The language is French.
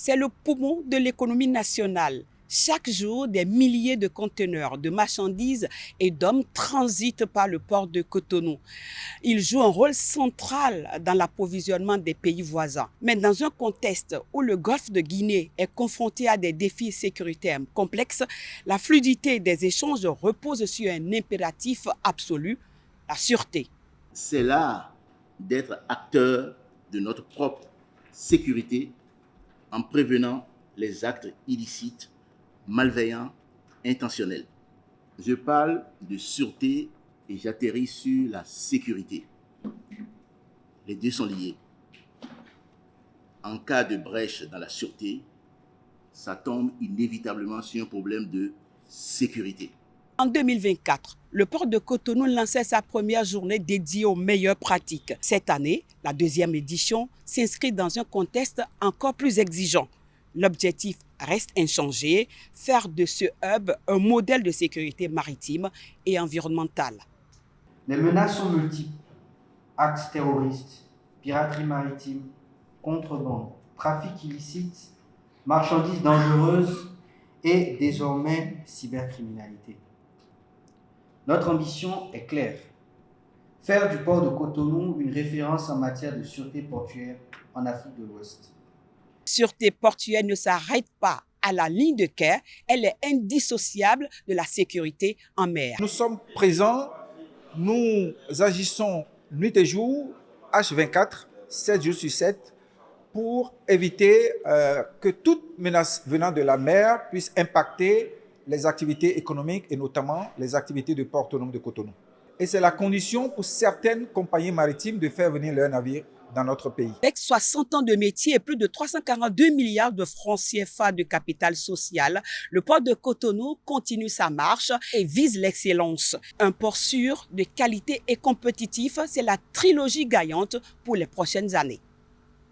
c'est le poumon de l'économie nationale. Chaque jour, des milliers de conteneurs de marchandises et d'hommes transitent par le port de Cotonou. Il joue un rôle central dans l'approvisionnement des pays voisins. Mais dans un contexte où le golfe de Guinée est confronté à des défis sécuritaires complexes, la fluidité des échanges repose sur un impératif absolu, la sûreté. C'est l'art d'être acteur de notre propre sécurité en prévenant les actes illicites, malveillants, intentionnels. Je parle de sûreté et j'atterris sur la sécurité. Les deux sont liés. En cas de brèche dans la sûreté, ça tombe inévitablement sur un problème de sécurité. En 2024, le port de Cotonou lançait sa première journée dédiée aux meilleures pratiques. Cette année, la deuxième édition s'inscrit dans un contexte encore plus exigeant. L'objectif reste inchangé, faire de ce hub un modèle de sécurité maritime et environnementale. Les menaces sont multiples. Actes terroristes, piraterie maritime, contrebande, trafic illicite, marchandises dangereuses et désormais cybercriminalité. Notre ambition est claire. Faire du port de Cotonou une référence en matière de sûreté portuaire en Afrique de l'Ouest. Sûreté portuaire ne s'arrête pas à la ligne de quai, elle est indissociable de la sécurité en mer. Nous sommes présents, nous agissons nuit et jour, H24, 7 jours sur 7, pour éviter que toute menace venant de la mer puisse impacter les activités économiques et notamment les activités de port autonome de Cotonou. Et c'est la condition pour certaines compagnies maritimes de faire venir leurs navires dans notre pays. Avec 60 ans de métier et plus de 342 milliards de francs CFA de capital social, le port de Cotonou continue sa marche et vise l'excellence. Un port sûr, de qualité et compétitif, c'est la trilogie gagnante pour les prochaines années.